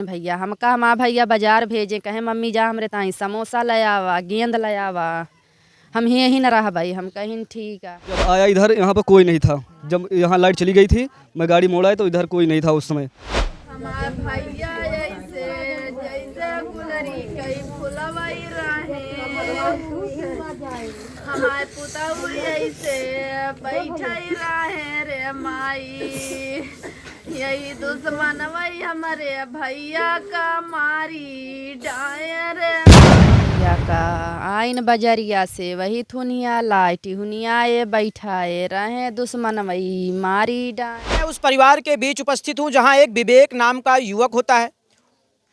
भैया हम कहा माँ भैया बाजार भेजे, कहे मम्मी जा हमरे ताई समोसा ले आवा, गेंद ले आवा। हम यहीं न रह भाई, हम कहीं ठीक है। जब आया इधर यहाँ पर कोई नहीं था। जब यहाँ लाइट चली गई थी, मैं गाड़ी मोड़ा तो इधर कोई नहीं था उस समय। हमार भैया ऐसे जैसे गुलरी कई फुलवाई रहे, हमार पुतहु ऐसे बैठाई रहे रे माई। यही दुश्मन वही हमारे भैया का मारी डायर। भैया का आइन बजरिया से वही थुनिया लाइटी हुनिया ये बैठाए रहे, दुश्मन वही मारी डाए। मैं उस परिवार के बीच उपस्थित हूँ जहाँ एक विवेक नाम का युवक होता है।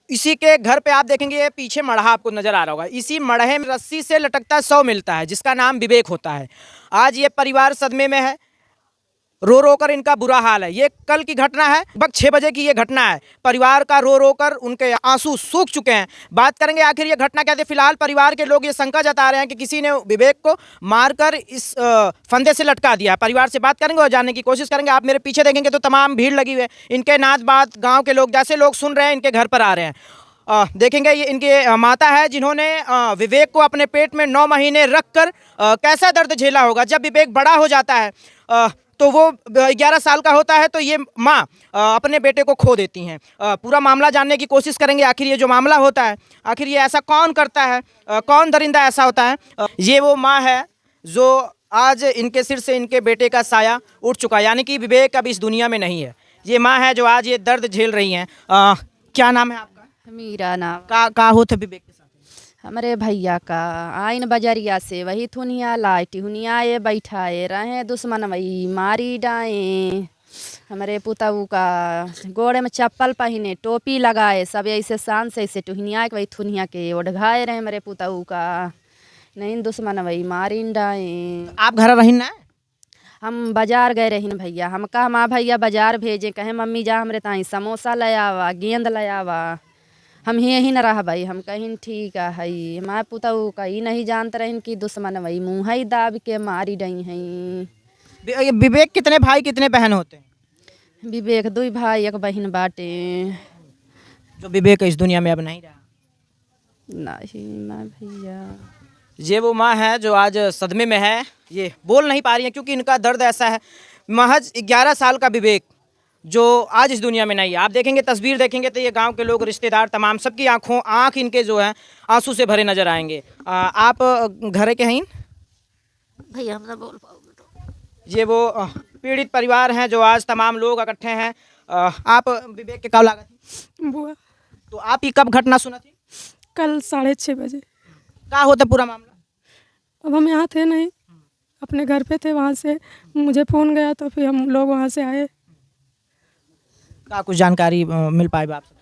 इसी के घर पे आप देखेंगे ये पीछे मढ़ा आपको नजर आ रहा होगा। इसी मढ़े में रस्सी से लटकता शव मिलता है जिसका नाम विवेक होता है। आज ये परिवार सदमे में है, रो रो कर इनका बुरा हाल है। ये कल की घटना है, लगभग 6 बजे की ये घटना है। परिवार का रो रो कर उनके आंसू सूख चुके हैं। बात करेंगे आखिर ये घटना क्या थी। फिलहाल परिवार के लोग ये शंका जता रहे हैं कि किसी ने विवेक को मारकर इस फंदे से लटका दिया। परिवार से बात करेंगे और जानने की कोशिश करेंगे। आप मेरे पीछे देखेंगे तो तमाम भीड़ लगी हुई है। इनके नाच बात गाँव के लोग जैसे लोग सुन रहे हैं इनके घर पर आ रहे हैं। देखेंगे ये इनके माता है जिन्होंने विवेक को अपने पेट में 9 महीने रखकर कैसा दर्द झेला होगा। जब विवेक बड़ा हो जाता है तो वो 11 साल का होता है तो ये माँ अपने बेटे को खो देती हैं। पूरा मामला जानने की कोशिश करेंगे। आखिर ये जो मामला होता है, आखिर ये ऐसा कौन करता है, कौन दरिंदा ऐसा होता है। ये वो माँ है जो आज इनके सिर से इनके बेटे का साया उठ चुका है, यानी कि विवेक अब इस दुनिया में नहीं है। ये माँ है जो आज ये दर्द झेल रही हैं। क्या नाम है आपका? मेरा नाम का होते विवेक के साथ? हमारे भैया का आइन बजरिया से वही थुनिया लाइटी हुनिया ये बैठाए रहे, दुश्मन वही मारी डाए। हमारे पुतहु का गोड़े में चप्पल पहने, टोपी लगाए, सब ऐसे शान से ऐसे टुहनिया के वही थुनिया के ओढ़ाए रहे हमारे पुतहु का। नहीं दुश्मन वही मारी डाए। आप घर रही ना? हम बाजार गए रही भैया। हम कहा माँ भैया बाजार भेजे, कहे मम्मी जा हमरे ताई समोसा ले आवा, गेंद ले आवा। हम यहीं न रह भाई, हम कहीं ठीक है। हई माँ पुतहु का ही नहीं जानते रही कि दुश्मन वही मुँह ही दाब के मारी डई हैं। विवेक कितने भाई कितने बहन होते हैं? विवेक 2 भाई 1 बहन बाटे। जो विवेक इस दुनिया में अब नहीं रहा। नहीं माँ भैया। ये वो माँ है जो आज सदमे में है। ये बोल नहीं पा रही है क्योंकि इनका दर्द ऐसा है। महज 11 साल का विवेक जो आज इस दुनिया में नहीं है। आप देखेंगे, तस्वीर देखेंगे तो ये गांव के लोग, रिश्तेदार, तमाम सबकी आंख इनके जो है आंसू से भरे नजर आएंगे। आप घर के हैं भैया हम ना बोल पाओगे तो। ये वो पीड़ित परिवार हैं जो आज तमाम लोग इकट्ठे हैं। आप विवेक के कब लागत थी? बुआ तो आप ही कब घटना सुना थी? कल 6:30 बजे। क्या होता पूरा मामला? अब हम यहाँ थे नहीं, अपने घर पे थे। वहाँ से मुझे फ़ोन गया तो फिर हम लोग वहाँ से आए। क्या कुछ जानकारी मिल पाए आपसे?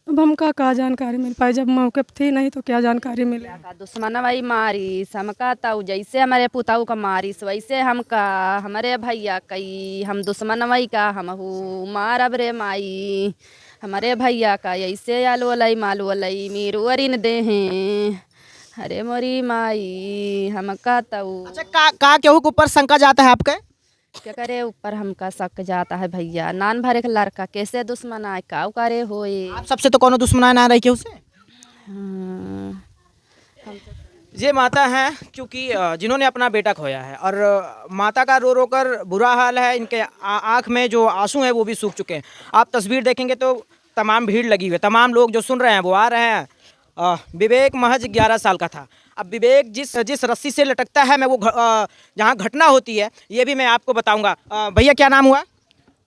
अब हम का जानकारी मिल पाई, जब मौके पे थी नहीं तो क्या जानकारी मिले। दुश्मन वही मारी हमका ताऊ, जैसे हमारे पुतहु का मारिस वैसे हमका हमारे भैया कई। हम दुश्मन वही का हम मारब रे माई। हमारे भैया का ऐसे आलू वालई मालू वालई मीरू अरिन दे हैं। अरे मोरी माई हमका ताऊ। अच्छा, का केहू के ऊपर शंका जाता है आपके? क्या करे ऊपर हमका शक जाता है भैया। नान भरे का लड़का कैसे दुश्मन आए का करे होए। आप सबसे तो कोनो दुश्मनाई ना रही के उसे? ये माता हैं क्योंकि जिन्होंने अपना बेटा खोया है और माता का रो रो कर बुरा हाल है। इनके आँख में जो आंसू हैं वो भी सूख चुके हैं। आप तस्वीर देखेंगे तो तमाम भीड़ लगी हुई है। तमाम लोग जो सुन रहे हैं वो आ रहे हैं। विवेक महज 11 साल का था। अब विवेक जिस रस्सी से लटकता है, मैं वो जहाँ घटना होती है ये भी मैं आपको बताऊंगा। भैया क्या नाम हुआ?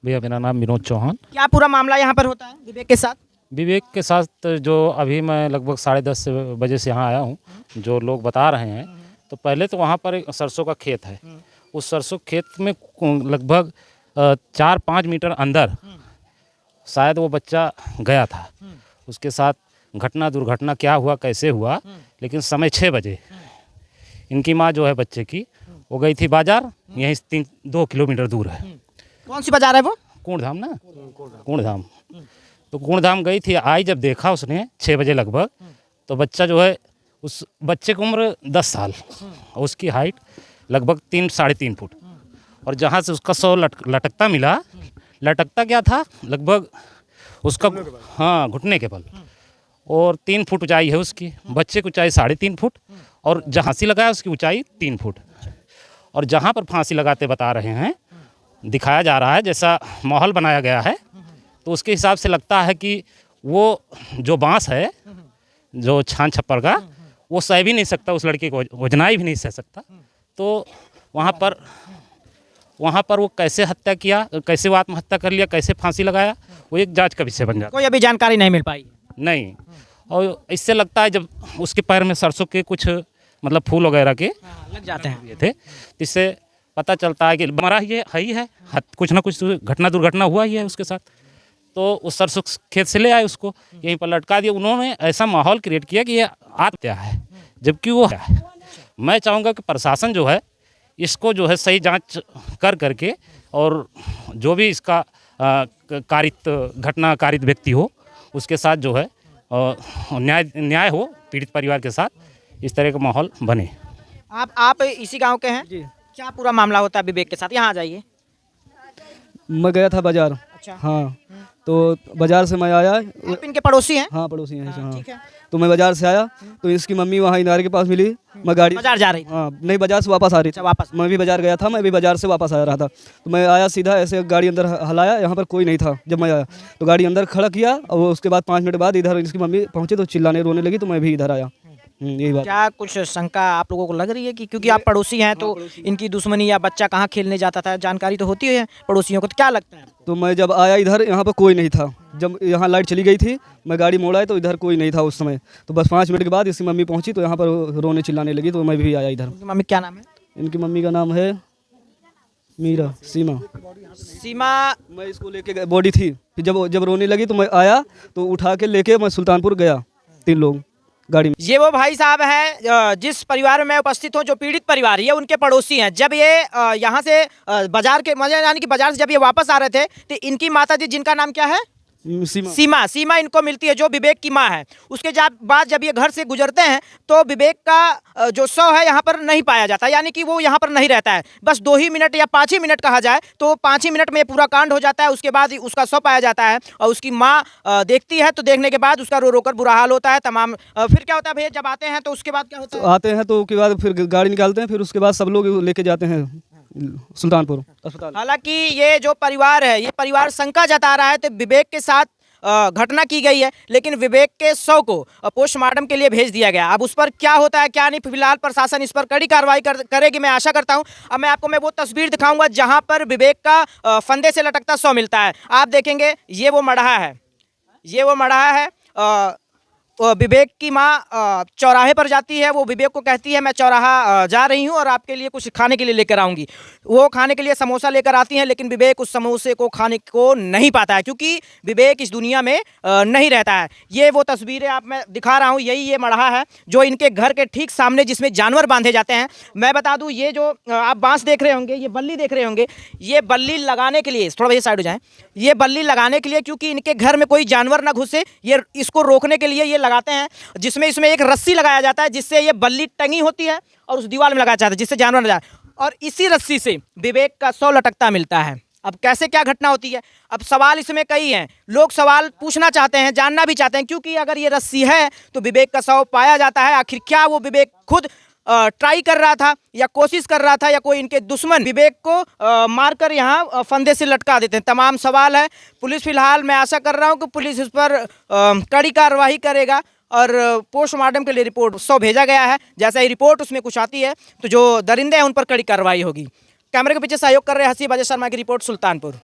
भैया मेरा नाम विनोद चौहान। क्या पूरा मामला यहाँ पर होता है विवेक के साथ? विवेक के साथ जो अभी मैं लगभग 10:30 बजे से यहाँ आया हूँ, जो लोग बता रहे हैं, तो पहले तो वहाँ पर एक सरसों का खेत है। उस सरसों खेत में लगभग 4-5 मीटर अंदर शायद वो बच्चा गया था। उसके साथ दुर्घटना क्या हुआ, कैसे हुआ, लेकिन समय 6 बजे इनकी माँ जो है बच्चे की, वो गई थी बाजार, यहीं 2 किलोमीटर दूर है। कौन सी बाजार है वो? कूड़धाम ना, कूड़धाम। तो कूड़धाम गई थी। आई जब देखा उसने 6 बजे लगभग, तो बच्चा जो है, उस बच्चे की उम्र 10 साल और उसकी हाइट लगभग 3-3.5 फुट। और जहाँ से उसका शव लटकता मिला, लटकता क्या था, लगभग उसका हाँ घुटने के बल, और 3 फुट ऊंचाई है उसकी, बच्चे की ऊंचाई 3.5 फुट, और जहाँ फांसी लगाया उसकी ऊंचाई 3 फुट। और जहाँ पर फांसी लगाते बता रहे हैं, दिखाया जा रहा है, जैसा माहौल बनाया गया है, तो उसके हिसाब से लगता है कि वो जो बांस है, जो छान छप्पर का, वो सह भी नहीं सकता, उस लड़के को वजनाई भी नहीं सह सकता। तो वहाँ पर वो कैसे हत्या किया, कैसे वो आत्महत्या कर लिया, कैसे फांसी लगाया, वो एक जांच का विषय बन जाता कोई अभी जानकारी नहीं मिल पाई। है। नहीं, और इससे लगता है जब उसके पैर में सरसों के कुछ मतलब फूल वगैरह के लग जाते हैं। ये थे, इससे पता चलता है कि मरा ही है, कुछ ना कुछ दुर्घटना हुआ ही है उसके साथ। तो उस सरसों खेत से ले आए उसको, यहीं पर लटका दिया। उन्होंने ऐसा माहौल क्रिएट किया कि ये आत्महत्या है, जबकि वो है। मैं चाहूँगा कि प्रशासन जो है इसको जो है सही जांच करके, और जो भी इसका कारित व्यक्ति हो उसके साथ जो है न्याय हो पीड़ित परिवार के साथ, इस तरह का माहौल बने। आप इसी गांव के हैं जी। क्या पूरा मामला होता है विवेक के साथ? यहाँ आ जाइए। मैं गया था बाजार। अच्छा। हाँ, तो बाजार से मैं आया। आप इनके पड़ोसी हैं? हाँ, पड़ोसी हैं। हाँ, ठीक है। तो मैं बाजार से आया तो इसकी मम्मी वहाँ इनारे के पास मिली। मैं गाड़ी बाजार जा रही थी? हाँ, नहीं, बाजार से वापस आ रही अच्छा, थी। वापस। मैं भी बाजार गया था, मैं भी बाजार से वापस आ रहा था। तो मैं आया सीधा, ऐसे गाड़ी अंदर हलाया, यहाँ पर कोई नहीं था। जब मैं आया तो गाड़ी अंदर खड़ा किया, और वो उसके बाद 5 मिनट बाद इधर इसकी मम्मी पहुँचे तो चिल्लाने रोने लगी, तो मैं भी इधर आया। यही बात। क्या कुछ शंका आप लोगों को लग रही है कि क्योंकि आप पड़ोसी हैं तो इनकी दुश्मनी या बच्चा कहाँ खेलने जाता था, जानकारी तो होती है पड़ोसियों को, तो क्या लगता है आपको? तो मैं जब आया इधर, यहाँ पर कोई नहीं था। जब यहाँ लाइट चली गई थी, मैं गाड़ी मोड़ा है तो इधर कोई नहीं था उस समय। तो बस 5 मिनट के बाद इसकी मम्मी पहुँची तो यहाँ पर रोने चिल्लाने लगी, तो मैं भी आया इधर। इनकी मम्मी क्या नाम है? इनकी मम्मी का नाम है मीरा, सीमा। मैं इसको लेके बॉडी थी, फिर जब रोने लगी तो मैं आया, तो उठा के लेके मैं सुल्तानपुर गया, 3 लोग गाड़ी में। ये वो भाई साहब हैं जिस परिवार में मैं उपस्थित हूँ, जो पीड़ित परिवार है, ये उनके पड़ोसी हैं। जब ये यहाँ से बाजार के यानी कि बाजार से जब ये वापस आ रहे थे तो इनकी माता जी, जिनका नाम क्या है? सीमा इनको मिलती है, जो विवेक की माँ है। उसके बाद जब ये घर से गुजरते हैं तो विवेक का जो शव है यहाँ पर नहीं पाया जाता, यानी कि वो यहाँ पर नहीं रहता है। बस 2 ही मिनट या 5 ही मिनट कहा जाए तो 5 ही मिनट में पूरा कांड हो जाता है। उसके बाद उसका शव पाया जाता है और उसकी माँ देखती है, तो देखने के बाद उसका रो रो कर बुरा हाल होता है तमाम। फिर क्या होता है भैया, जब आते हैं तो उसके बाद क्या होता है? आते हैं तो उसके बाद फिर गाड़ी निकालते हैं, फिर उसके बाद सब लोग लेके जाते हैं सुल्तानपुर अस्पताल। हालांकि ये जो परिवार है, ये परिवार शंका जता रहा है तो विवेक के साथ घटना की गई है, लेकिन विवेक के शव को पोस्टमार्टम के लिए भेज दिया गया। अब उस पर क्या होता है क्या नहीं, फिलहाल प्रशासन इस पर कड़ी कार्रवाई करेगी, मैं आशा करता हूं। अब मैं आपको वो तस्वीर दिखाऊंगा जहां पर विवेक का फंदे से लटकता शव मिलता है। आप देखेंगे ये वो मड़हा है। विवेक की माँ चौराहे पर जाती है, वो विवेक को कहती है मैं चौराहा जा रही हूँ और आपके लिए कुछ खाने के लिए लेकर आऊँगी। वो खाने के लिए समोसा लेकर आती हैं, लेकिन विवेक उस समोसे को खाने को नहीं पाता है, क्योंकि विवेक इस दुनिया में नहीं रहता है। ये वो तस्वीरें आप मैं दिखा रहा हूँ, यही ये मड़हा है जो इनके घर के ठीक सामने, जिसमें जानवर बांधे जाते हैं। मैं बता दूँ, ये जो आप बांस देख रहे होंगे, ये बल्ली देख रहे होंगे, ये बल्ली लगाने के लिए, थोड़ा भैया साइड हो जाएँ, ये बल्ली लगाने के लिए, क्योंकि इनके घर में कोई जानवर ना घुसे, ये इसको रोकने के लिए ये लगाते हैं, जिसमें इसमें एक रस्सी लगाया जाता है, जिससे ये बल्ली टंगी होती है और उस दीवार में लगाया जाता है, जिससे जानवर न जाए। और इसी रस्सी से विवेक का शव लटकता मिलता है। अब कैसे क्या घटना होती है, अब सवाल इसमें कई हैं। लोग सवाल पूछना चाहते हैं, जानना भी चाहते हैं, क्योंकि अगर ये रस्सी है तो विवेक का शव पाया जाता है। आखिर क्या वो विवेक खुद ट्राई कर रहा था या कोशिश कर रहा था, या कोई इनके दुश्मन विवेक को मारकर यहाँ फंदे से लटका देते हैं? तमाम सवाल है। पुलिस फिलहाल, मैं आशा कर रहा हूँ कि पुलिस इस पर कड़ी कार्रवाई करेगा और पोस्टमार्टम के लिए रिपोर्ट शव भेजा गया है। जैसा ही रिपोर्ट उसमें कुछ आती है तो जो दरिंदे हैं उन पर कड़ी कार्रवाई होगी। कैमरे के पीछे सहयोग कर रहे हसी बाजे शर्मा की रिपोर्ट, सुल्तानपुर।